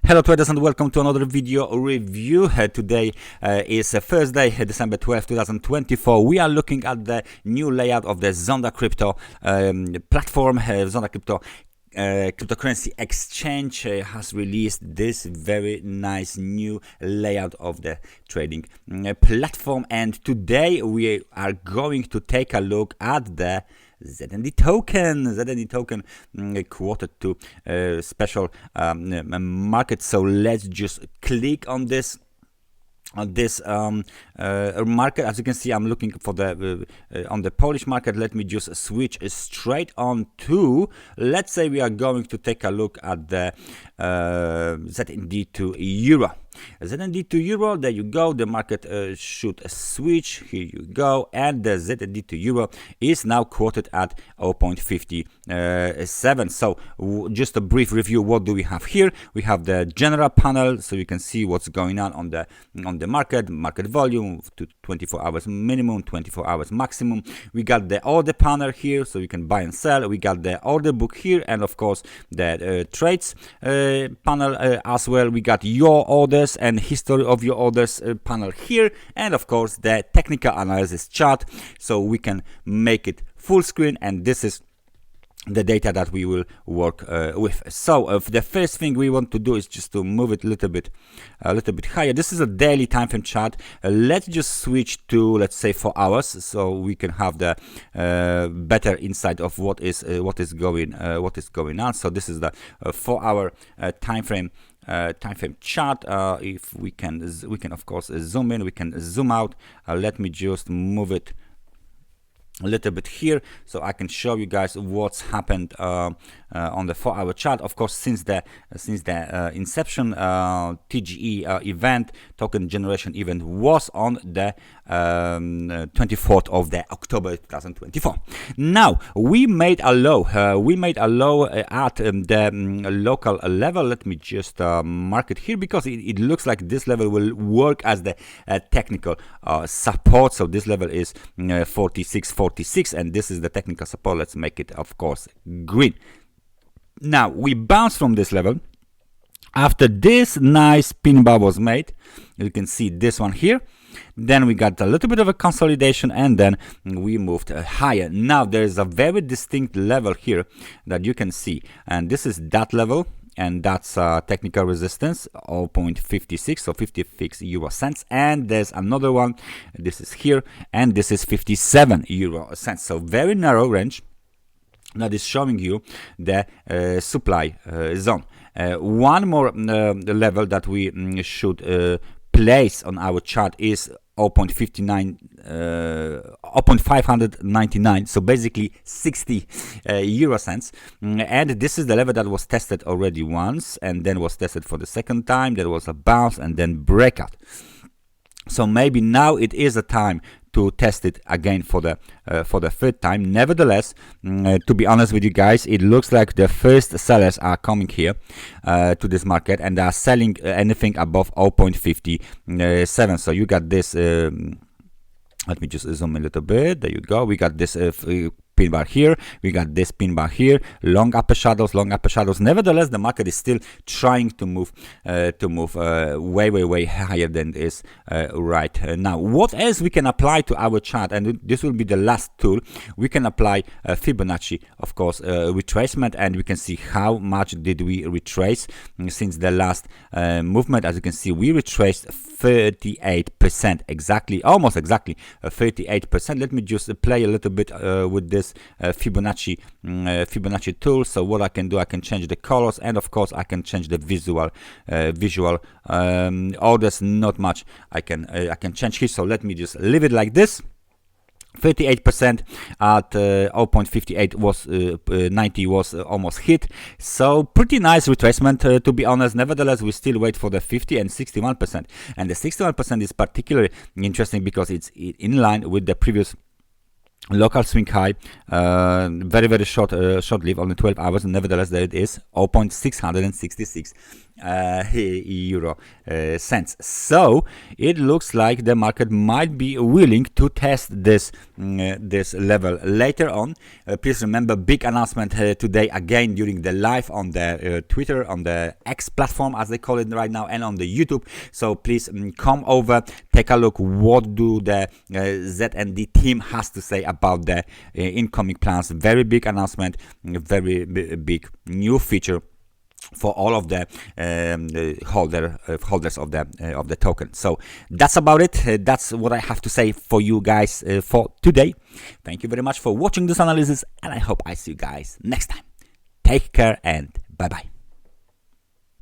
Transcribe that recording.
Hello traders and welcome to another video review. Today is Thursday, December 12, 2024. We are looking at the new layout of the Zondacrypto platform. Zondacrypto cryptocurrency exchange has released this very nice new layout of the trading platform, and today we are going to take a look at the ZND token quoted to special market. So let's just click on this market. As you can see, I'm looking for the on the Polish market. Let me just switch straight on to, let's say we are going to take a look at the ZND to euro. ZND to euro, there you go. The market should switch. Here you go, and the ZND to euro is now quoted at 0.57. So just a brief review. What do we have here? We have the general panel, so you can see what's going on the market volume to 24 hours minimum, 24 hours maximum. We got the order panel here, so you can buy and sell. We got the order book here, and of course the trades panel as well. We got your orders and history of your orders panel here, and of course the technical analysis chart, so we can make it full screen, and this is the data that we will work with. So the first thing we want to do is just to move it a little bit higher. This is a daily time frame chart. Let's just switch to, let's say, 4 hours, so we can have the better insight of what is going on. So this is the 4 hour time frame chart. If we can of course zoom in, we can zoom out. Let me just move it a little bit here so I can show you guys what's happened on the 4 hour chart. Of course, since the inception, TGE event, token generation event, was on the 24th of the October 2024. Now we made a low at the local level. Let me just mark it here, because it looks like this level will work as the technical support. So this level is 46, and this is the technical support. Let's make it, of course, green. Now we bounce from this level. After this nice pin bar was made, you can see this one here. Then we got a little bit of a consolidation, and then we moved higher. Now there is a very distinct level here that you can see, and this is that level, and that's technical resistance 0.56, so 56 euro cents. And there's another one, this is here, and this is 57 euro cents. So very narrow range that is showing you the supply zone. One more level that we should place on our chart is 0.599, so basically 60 euro cents. And this is the level that was tested already once, and then was tested for the second time. There was a bounce and then breakout. So maybe now it is a time to test it again for the third time. Nevertheless, to be honest with you guys, it looks like the first sellers are coming here to this market, and they are selling anything above 0.57. So you got this. Let me just zoom in a little bit. There you go. We got this pin bar here, we got this pin bar here, long upper shadows. Nevertheless, the market is still trying to move way higher than this right now. What else we can apply to our chart, and this will be the last tool. We can apply Fibonacci, of course, retracement, and we can see how much did we retrace since the last movement. As you can see, we retraced 38%, exactly, almost exactly 38%. Let me just play a little bit with this Fibonacci tool. So what I can do, I can change the colors, and of course I can change the visual orders. Not much I can change here, so let me just leave it like this. 38% at 0.58 was 90 was almost hit, so pretty nice retracement, to be honest. Nevertheless, we still wait for the 50 and 61%, and the 61% is particularly interesting because it's in line with the previous local swing high, very short lived, only 12 hours, and nevertheless there it is, 0.666 euro cents. So it looks like the market might be willing to test this this level later on. Please remember, big announcement today again during the live on the Twitter, on the X platform as they call it right now, and on the YouTube. So please come over, take a look what do the ZND team has to say about the incoming plans. Very big announcement, very big new feature for all of the holders of the token. So that's about it. That's what I have to say for you guys for today. Thank you very much for watching this analysis, and I hope I see you guys next time. Take care and bye bye.